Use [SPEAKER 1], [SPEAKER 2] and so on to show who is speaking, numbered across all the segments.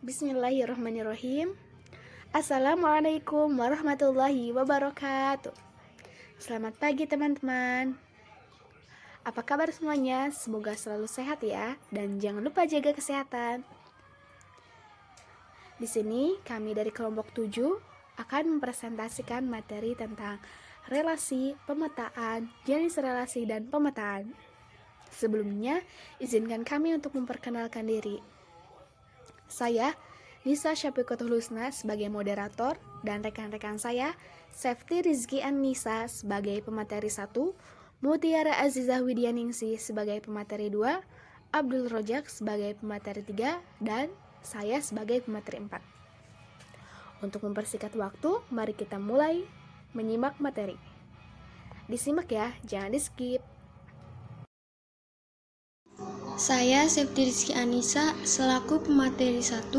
[SPEAKER 1] Bismillahirrahmanirrahim. Assalamualaikum warahmatullahi wabarakatuh. Selamat pagi teman-teman. Apa kabar semuanya? Semoga selalu sehat ya, dan jangan lupa jaga kesehatan. Di sini kami dari kelompok 7 akan mempresentasikan materi tentang relasi, pemetaan, jenis relasi, dan pemetaan. Sebelumnya, izinkan kami untuk memperkenalkan diri. Saya, Nisa Syafiqatul Husna sebagai moderator, dan rekan-rekan saya, Safety Rizky An-Nisa sebagai pemateri 1, Mutiara Azizah Widyaningsih sebagai pemateri 2, Abdul Rojak sebagai pemateri 3, dan saya sebagai pemateri 4. Untuk mempersingkat waktu, mari kita mulai menyimak materi. Disimak ya, jangan di-skip.
[SPEAKER 2] Saya Safety Rizky An-Nisa selaku pemateri 1.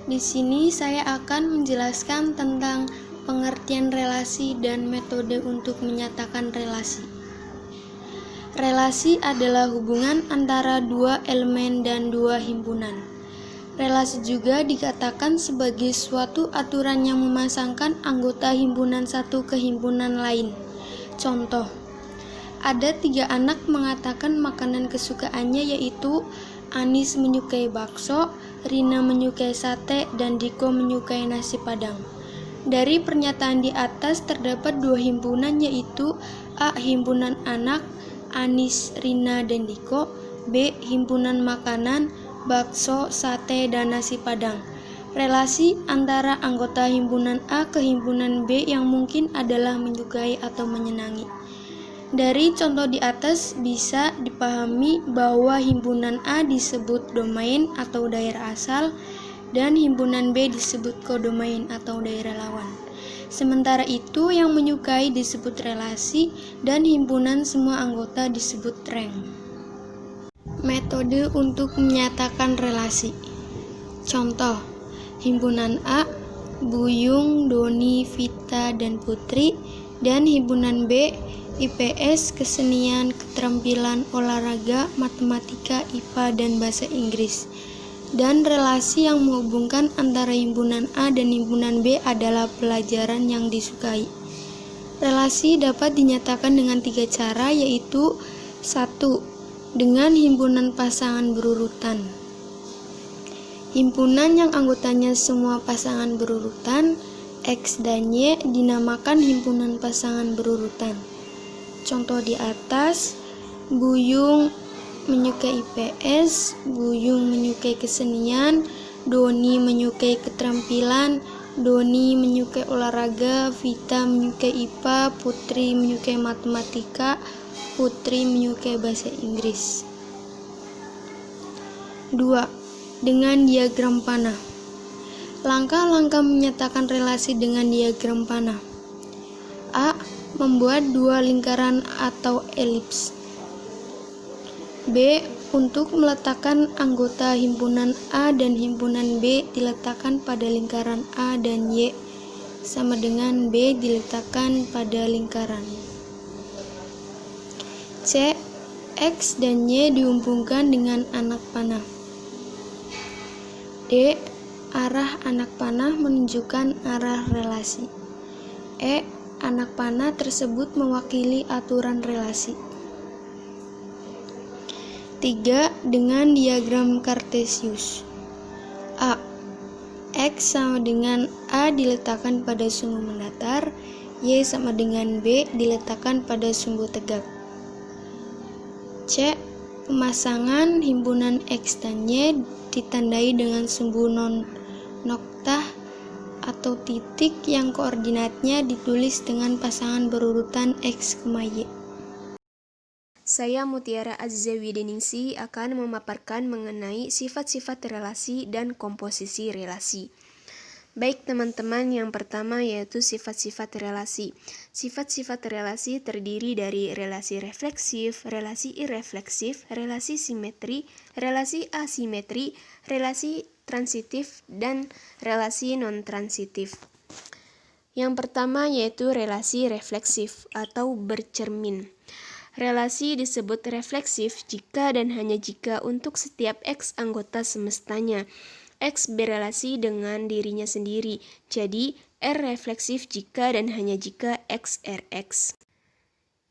[SPEAKER 2] Di sini saya akan menjelaskan tentang pengertian relasi dan metode untuk menyatakan relasi. Relasi adalah hubungan antara dua elemen dan dua himpunan. Relasi juga dikatakan sebagai suatu aturan yang memasangkan anggota himpunan satu ke himpunan lain. Contoh, ada 3 anak mengatakan makanan kesukaannya yaitu Anis menyukai bakso, Rina menyukai sate, dan Diko menyukai nasi padang. Dari pernyataan di atas terdapat 2 himpunan yaitu A. Himpunan anak, Anis, Rina, dan Diko. B. Himpunan makanan, bakso, sate, dan nasi padang. Relasi antara anggota himpunan A ke himpunan B yang mungkin adalah menyukai atau menyenangi. Dari contoh di atas bisa dipahami bahwa himpunan A disebut domain atau daerah asal dan himpunan B disebut kodomain atau daerah lawan. Sementara itu yang menyukai disebut relasi dan himpunan semua anggota disebut rank. Metode untuk menyatakan relasi. Contoh, himpunan A, Buyung, Doni, Vita, dan Putri, dan himpunan B, IPS, kesenian, keterampilan, olahraga, matematika, IPA, dan bahasa Inggris. Dan relasi yang menghubungkan antara himpunan A dan himpunan B adalah pelajaran yang disukai. Relasi dapat dinyatakan dengan 3 cara yaitu 1. Dengan himpunan pasangan berurutan. Himpunan yang anggotanya semua pasangan berurutan, X dan Y dinamakan himpunan pasangan berurutan. Contoh di atas, Buyung menyukai IPS, Buyung menyukai kesenian, Doni menyukai keterampilan, Doni menyukai olahraga, Vita menyukai IPA, Putri menyukai matematika, Putri menyukai bahasa Inggris. 2. Dengan diagram panah. Langkah-langkah menyatakan relasi dengan diagram panah. A. Membuat 2 lingkaran atau elips. B. Untuk meletakkan anggota himpunan A dan himpunan B diletakkan pada lingkaran A dan Y sama dengan B diletakkan pada lingkaran. C. X dan Y dihubungkan dengan anak panah. D. Arah anak panah menunjukkan arah relasi. E. Anak panah tersebut mewakili aturan relasi. 3. Dengan diagram Kartesius. A. X sama dengan A diletakkan pada sumbu mendatar, Y sama dengan B diletakkan pada sumbu tegak. C. Pemasangan himpunan X dan Y ditandai dengan sumbu non-noktah atau titik yang koordinatnya ditulis dengan pasangan berurutan X, Y.
[SPEAKER 3] Saya Mutiara Azizah Widyaningsih akan memaparkan mengenai sifat-sifat relasi dan komposisi relasi. Baik teman-teman, yang pertama yaitu sifat-sifat relasi. Sifat-sifat relasi terdiri dari relasi refleksif, relasi irefleksif, relasi simetri, relasi asimetri, relasi transitif, dan relasi non-transitif. Yang pertama yaitu relasi refleksif atau bercermin. Relasi disebut refleksif jika dan hanya jika untuk setiap X anggota semestanya X berelasi dengan dirinya sendiri. Jadi, R refleksif jika dan hanya jika X Rx.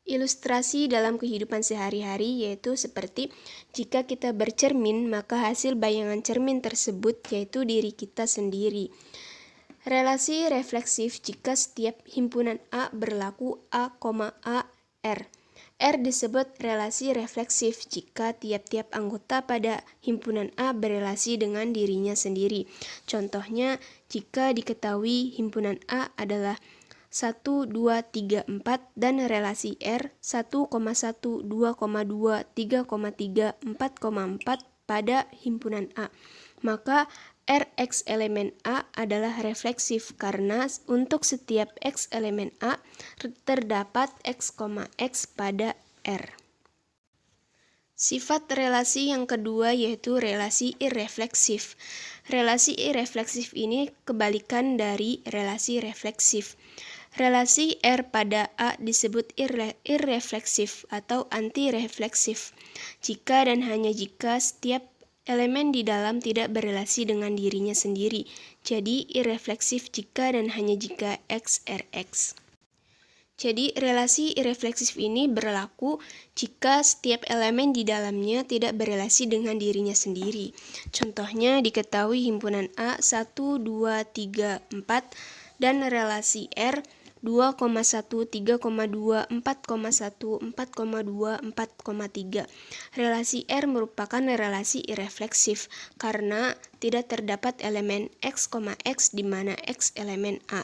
[SPEAKER 3] Ilustrasi dalam kehidupan sehari-hari yaitu seperti jika kita bercermin, maka hasil bayangan cermin tersebut yaitu diri kita sendiri. Relasi refleksif jika setiap himpunan A berlaku A, A, R. R disebut relasi refleksif jika tiap-tiap anggota pada himpunan A berelasi dengan dirinya sendiri. Contohnya, jika diketahui himpunan A adalah 1, 2, 3, 4 dan relasi R 1,1, 2,2, 3,3, 4,4 pada himpunan A. Maka Rx elemen A adalah refleksif karena untuk setiap X elemen A terdapat X, X pada R. Sifat relasi yang kedua yaitu relasi irrefleksif. Relasi irrefleksif ini kebalikan dari relasi refleksif. Relasi R pada A disebut irrefleksif atau antirefleksif jika dan hanya jika setiap elemen di dalam tidak berelasi dengan dirinya sendiri. Jadi irrefleksif jika dan hanya jika X Rx. Jadi relasi irrefleksif ini berlaku jika setiap elemen di dalamnya tidak berelasi dengan dirinya sendiri. Contohnya diketahui himpunan A 1, 2, 3, 4 dan relasi R 2,1, 3,2, 4,1, 4,2, 4,3. Relasi R merupakan relasi irrefleksif karena tidak terdapat elemen X, X di mana X elemen A.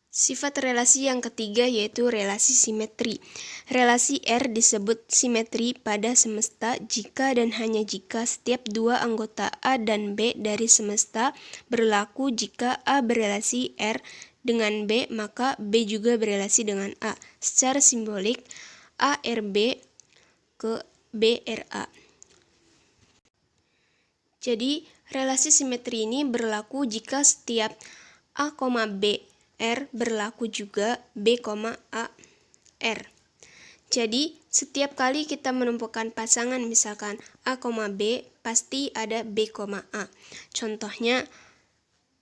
[SPEAKER 3] Sifat relasi yang ketiga yaitu relasi simetri. Relasi R disebut simetri pada semesta jika dan hanya jika setiap dua anggota A dan B dari semesta berlaku. Jika A berelasi R dengan B, maka B juga berelasi dengan A. Secara simbolik, A RB ke B RA. Jadi, relasi simetri ini berlaku jika setiap A, B R berlaku juga B, A, R. Jadi, setiap kali kita menemukan pasangan misalkan A, B, pasti ada B, A. Contohnya,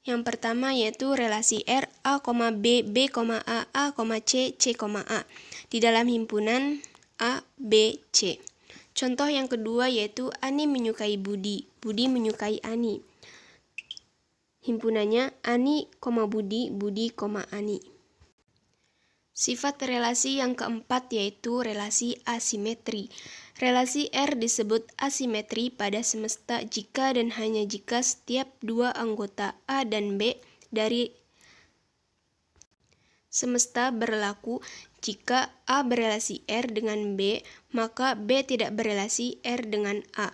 [SPEAKER 3] yang pertama yaitu relasi R A, B, B, A, C, A. Di dalam himpunan A, B, C. Contoh yang kedua yaitu Ani menyukai Budi, Budi menyukai Ani. Himpunannya Ani, Budi, Budi, Ani. Sifat relasi yang keempat yaitu relasi asimetri. Relasi R disebut asimetri pada semesta jika dan hanya jika setiap dua anggota A dan B dari semesta berlaku. Jika A berelasi R dengan B, maka B tidak berelasi R dengan A.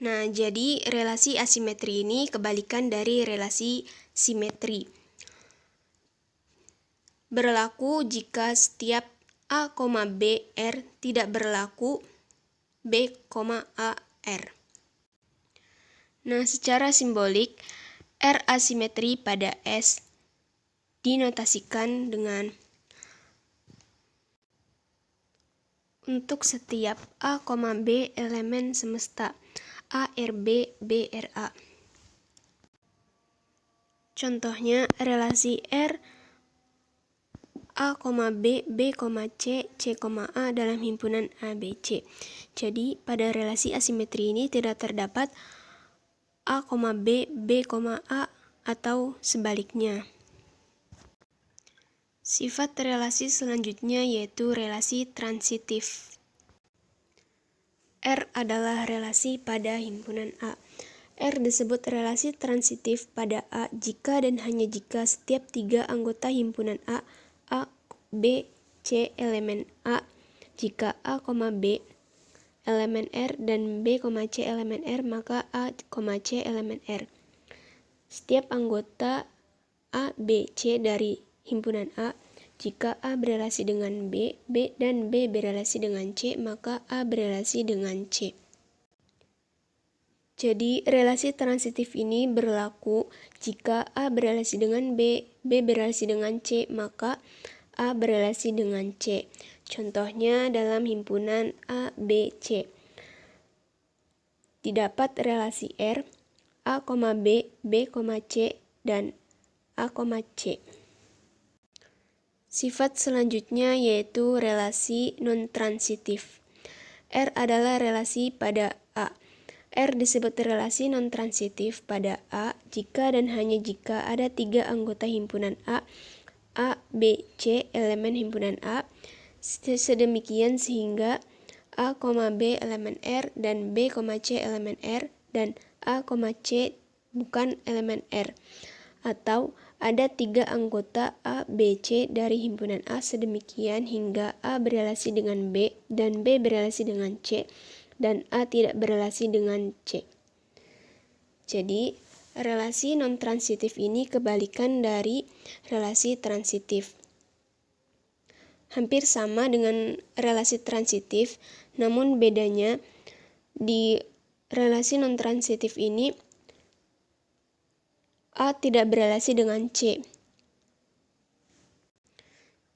[SPEAKER 3] Nah, jadi relasi asimetri ini kebalikan dari relasi simetri. Berlaku jika setiap A, B, R tidak berlaku B, A, R. Nah, secara simbolik, R asimetri pada S dinotasikan dengan untuk setiap A, B elemen semesta A, RB, B, RA. Contohnya relasi R A, B, B, C, C, A dalam himpunan ABC. Jadi, pada relasi asimetri ini tidak terdapat A, B, B, A atau sebaliknya. Sifat relasi selanjutnya yaitu relasi transitif. R adalah relasi pada himpunan A. R disebut relasi transitif pada A jika dan hanya jika setiap tiga anggota himpunan A, B, C elemen A, jika A, B elemen R dan B, C elemen R, maka A, C elemen R. Setiap anggota A, B, C dari himpunan A, jika A berelasi dengan B, B dan B berelasi dengan C, maka A berelasi dengan C. Jadi, relasi transitif ini berlaku jika A berelasi dengan B, B berelasi dengan C, maka A berelasi dengan C. Contohnya dalam himpunan A, B, C. didapat relasi R, A, B, B, C, dan A, C. Sifat selanjutnya yaitu relasi non-transitif. R adalah relasi pada A. R disebut relasi non-transitif pada A jika dan hanya jika ada 3 anggota himpunan A, B, C elemen himpunan A, sedemikian sehingga A, B elemen R dan B, C elemen R dan A, C bukan elemen R, atau ada 3 anggota A, B, C dari himpunan A sedemikian hingga A berelasi dengan B dan B berelasi dengan C dan A tidak berelasi dengan C. Jadi, relasi non-transitif ini kebalikan dari relasi transitif. Hampir sama dengan relasi transitif, namun bedanya di relasi non-transitif ini A tidak berelasi dengan C,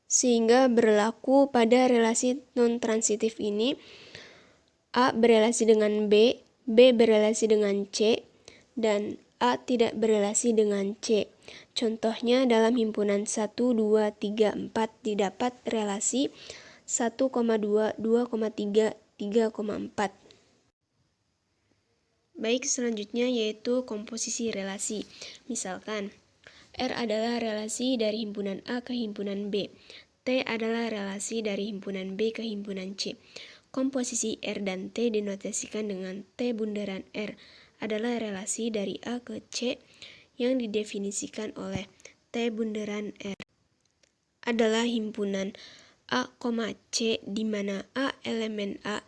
[SPEAKER 3] sehingga berlaku pada relasi non-transitif ini A berelasi dengan B, B berelasi dengan C, dan A tidak berelasi dengan C. Contohnya dalam himpunan 1, 2, 3, 4 didapat relasi 1,2, 2,3, 3,4. Baik, selanjutnya yaitu komposisi relasi. Misalkan, R adalah relasi dari himpunan A ke himpunan B. T adalah relasi dari himpunan B ke himpunan C. Komposisi R dan T dinotasikan dengan T bundaran R adalah relasi dari A ke C yang didefinisikan oleh T bundaran R adalah himpunan A, C di mana A elemen A,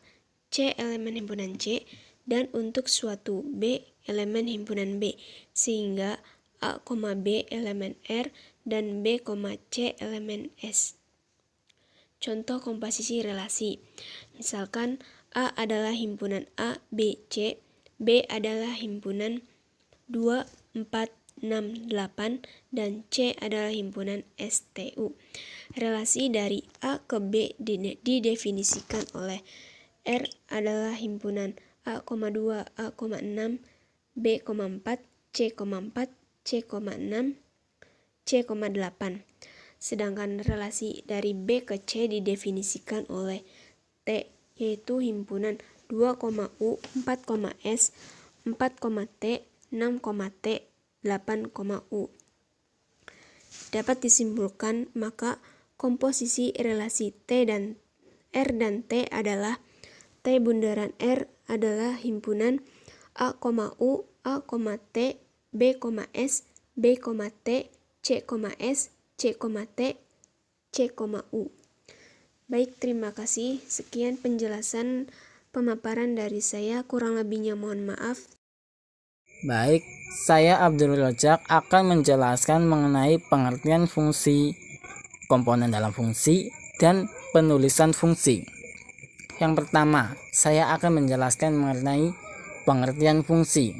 [SPEAKER 3] C elemen himpunan C, dan untuk suatu B elemen himpunan B, sehingga A, B elemen R dan B, C elemen S. Contoh komposisi relasi. Misalkan A adalah himpunan A, B, C, B adalah himpunan 2, 4, 6, 8, dan C adalah himpunan STU. Relasi dari A ke B didefinisikan oleh R adalah himpunan A, 2, A, 6, B, 4, C, 4, C, 6, C, 8. Sedangkan relasi dari B ke C didefinisikan oleh T, yaitu himpunan 2, U, 4, S, 4, T, 6, T, 8, U. Dapat disimpulkan, maka komposisi relasi T dan R dan T adalah T bundaran R adalah himpunan A, U, A, T, B, S, B, T, C, S, C, T, C, U. Baik, terima kasih. Sekian penjelasan pemaparan dari saya, kurang lebihnya mohon maaf.
[SPEAKER 4] Baik, saya Abdul Rojak akan menjelaskan mengenai pengertian fungsi, komponen dalam fungsi, dan penulisan fungsi. Yang pertama, saya akan menjelaskan mengenai pengertian fungsi.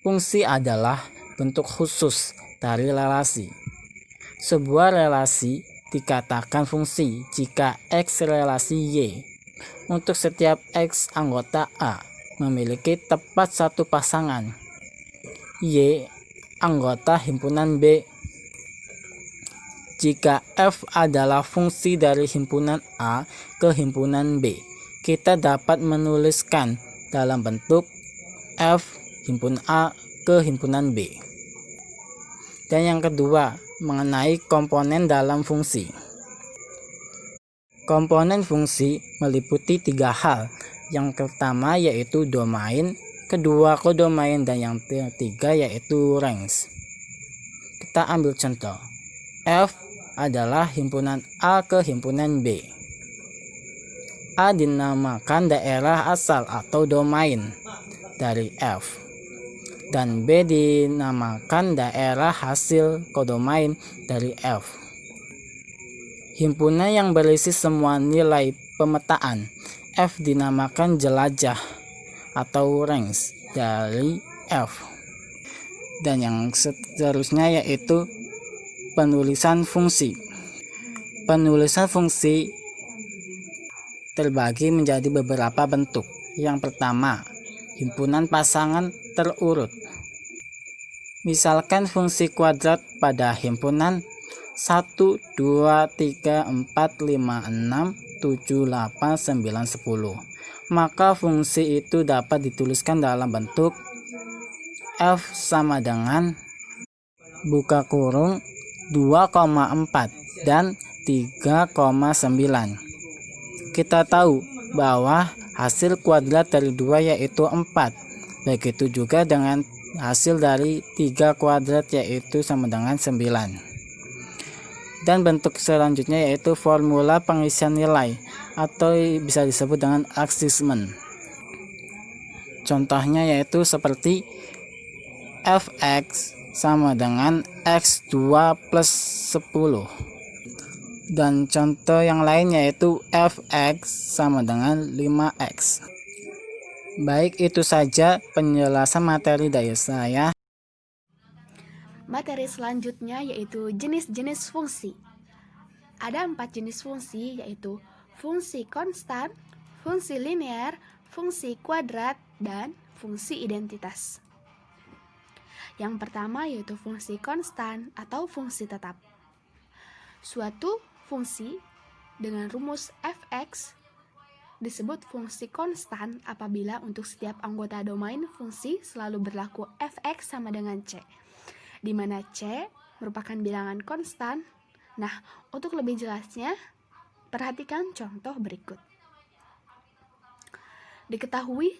[SPEAKER 4] Fungsi adalah bentuk khusus dari relasi. Sebuah relasi dikatakan fungsi jika X relasi Y untuk setiap X anggota A memiliki tepat satu pasangan Y anggota himpunan B. Jika F adalah fungsi dari himpunan A ke himpunan B, kita dapat menuliskan dalam bentuk F himpunan A ke himpunan B. Dan yang kedua, mengenai komponen dalam fungsi. Komponen fungsi meliputi 3 hal. Yang pertama yaitu domain, kedua kodomain, dan yang ketiga yaitu range. Kita ambil contoh. F adalah himpunan A ke himpunan B. A dinamakan daerah asal atau domain dari F, dan B dinamakan daerah hasil kodomain dari F. Himpunan yang berisi semua nilai pemetaan F dinamakan jelajah atau range dari F. Dan yang seterusnya yaitu penulisan fungsi. Penulisan fungsi terbagi menjadi beberapa bentuk. Yang pertama, himpunan pasangan terurut. Misalkan fungsi kuadrat pada himpunan 1, 2, 3, 4, 5, 6, 7, 8, 9, 10. Maka fungsi itu dapat dituliskan dalam bentuk f sama dengan buka kurung 2,4 dan 3,9. Kita tahu bahwa hasil kuadrat dari 2 yaitu 4. Begitu juga dengan hasil dari 3 kuadrat yaitu sama dengan 9. Dan bentuk selanjutnya yaitu formula pengisian nilai atau bisa disebut dengan aksismen. Contohnya yaitu seperti fx sama dengan x2 plus 10. Dan contoh yang lain yaitu fx sama dengan 5x. Baik, itu saja penjelasan materi dari saya.
[SPEAKER 1] Materi selanjutnya yaitu jenis-jenis fungsi. Ada 4 jenis fungsi yaitu fungsi konstan, fungsi linear, fungsi kuadrat, dan fungsi identitas. Yang pertama yaitu fungsi konstan atau fungsi tetap. Suatu fungsi dengan rumus fx disebut fungsi konstan apabila untuk setiap anggota domain fungsi selalu berlaku fx sama dengan c, di mana c merupakan bilangan konstan. Nah, untuk lebih jelasnya, perhatikan contoh berikut. Diketahui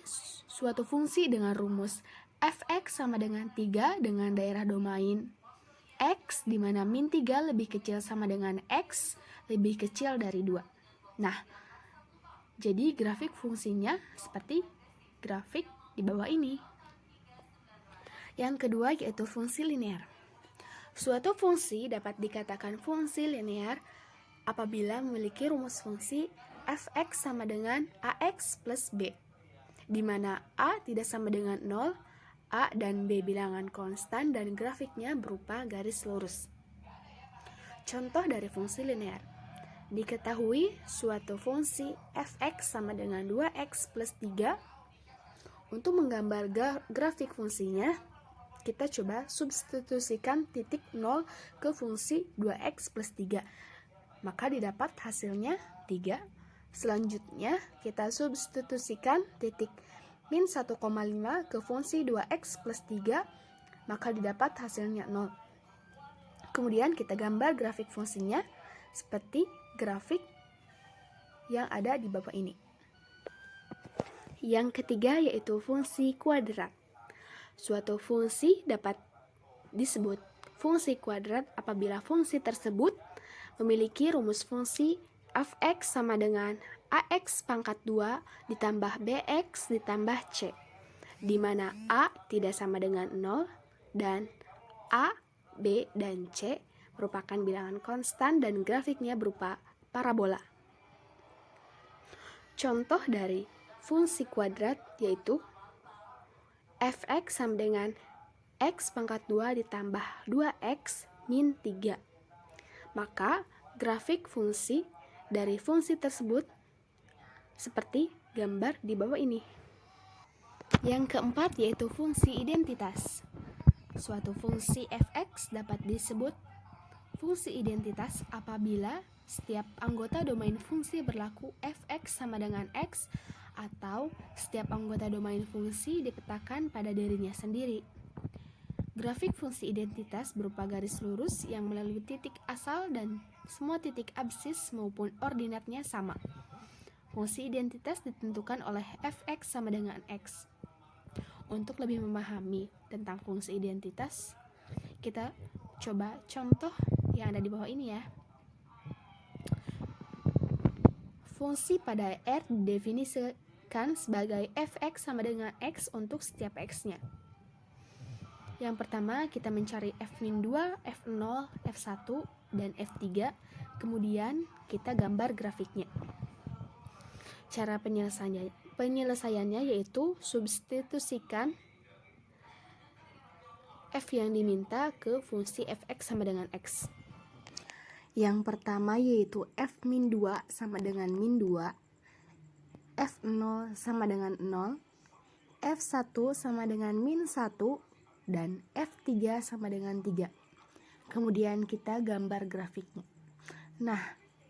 [SPEAKER 1] suatu fungsi dengan rumus fx sama dengan 3 dengan daerah domain x, di mana min 3 lebih kecil sama dengan x lebih kecil dari 2. Nah, jadi grafik fungsinya seperti grafik di bawah ini. Yang kedua yaitu fungsi linear. Suatu fungsi dapat dikatakan fungsi linear apabila memiliki rumus fungsi fx sama dengan ax plus b, di mana a tidak sama dengan 0, a dan b bilangan konstan dan grafiknya berupa garis lurus. Contoh dari fungsi linear. Diketahui suatu fungsi fx sama dengan 2x plus 3. Untuk menggambar grafik fungsinya, kita coba substitusikan titik 0 ke fungsi 2x plus 3. Maka didapat hasilnya 3. Selanjutnya, kita substitusikan titik min 1,5 ke fungsi 2x plus 3. Maka didapat hasilnya 0. Kemudian kita gambar grafik fungsinya seperti grafik yang ada di bawah ini. Yang ketiga yaitu fungsi kuadrat. Suatu fungsi dapat disebut fungsi kuadrat apabila fungsi tersebut memiliki rumus fungsi fx sama dengan ax pangkat 2 ditambah bx ditambah c, di mana a tidak sama dengan 0 dan a, b, dan c merupakan bilangan konstan dan grafiknya berupa parabola. Contoh dari fungsi kuadrat yaitu fx sama dengan x pangkat 2 ditambah 2x min 3. Maka grafik fungsi dari fungsi tersebut seperti gambar di bawah ini. Yang keempat yaitu fungsi identitas. Suatu fungsi fx dapat disebut fungsi identitas apabila setiap anggota domain fungsi berlaku fx sama dengan x, atau setiap anggota domain fungsi dipetakan pada dirinya sendiri. Grafik fungsi identitas berupa garis lurus yang melalui titik asal dan semua titik absis maupun ordinatnya sama. Fungsi identitas ditentukan oleh fx sama dengan x. Untuk lebih memahami tentang fungsi identitas, kita coba contoh yang ada di bawah ini ya. Fungsi pada R didefinisikan sebagai fx sama dengan x untuk setiap x-nya. Yang pertama kita mencari f-2, f0, f1, dan f3. Kemudian kita gambar grafiknya. Cara penyelesaiannya yaitu substitusikan f yang diminta ke fungsi fx sama dengan x. Yang pertama yaitu f-2 sama dengan min 2, f0 sama dengan 0, F1 sama dengan min 1 dan F3 sama dengan 3. Kemudian kita gambar grafiknya. Nah,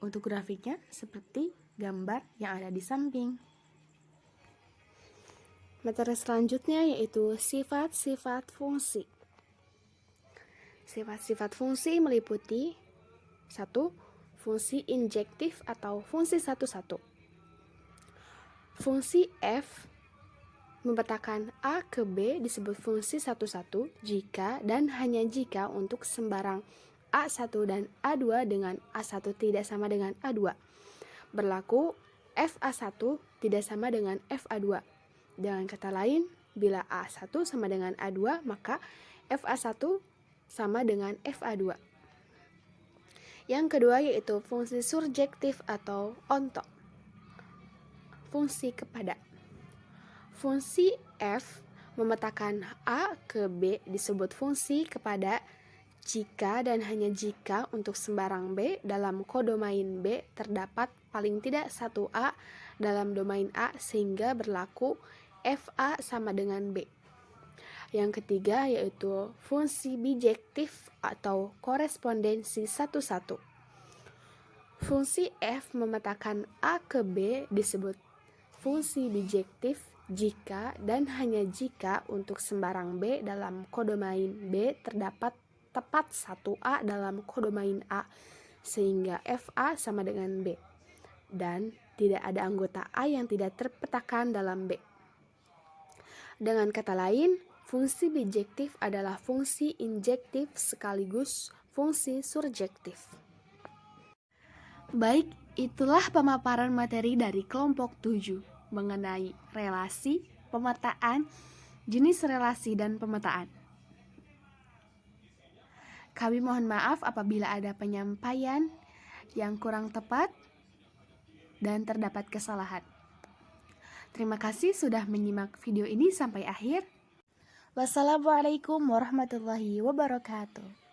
[SPEAKER 1] untuk grafiknya seperti gambar yang ada di samping. Materi selanjutnya yaitu sifat-sifat fungsi. Sifat-sifat fungsi meliputi 1. Fungsi injektif atau fungsi satu-satu. Fungsi F memetakan A ke B disebut fungsi satu-satu jika dan hanya jika untuk sembarang A1 dan A2 dengan A1 tidak sama dengan A2. Berlaku FA1 tidak sama dengan FA2. Dengan kata lain, bila A1 sama dengan A2, maka FA1 sama dengan FA2. Yang kedua yaitu fungsi surjektif atau onto. Fungsi kepada. Fungsi F memetakan A ke B disebut fungsi kepada jika dan hanya jika untuk sembarang B dalam kodomain B terdapat paling tidak satu A dalam domain A sehingga berlaku FA sama dengan B. Yang ketiga yaitu fungsi bijektif atau korespondensi satu-satu. Fungsi F memetakan A ke B disebut fungsi bijektif jika dan hanya jika untuk sembarang B dalam kodomain B terdapat tepat 1A dalam kodomain A sehingga FA sama dengan B dan tidak ada anggota A yang tidak terpetakan dalam B. Dengan kata lain, fungsi bijektif adalah fungsi injektif sekaligus fungsi surjektif. Baik, itulah pemaparan materi dari kelompok 7 mengenai relasi, pemetaan, jenis relasi, dan pemetaan. Kami mohon maaf apabila ada penyampaian yang kurang tepat dan terdapat kesalahan. Terima kasih sudah menyimak video ini sampai akhir. Wassalamualaikum warahmatullahi wabarakatuh.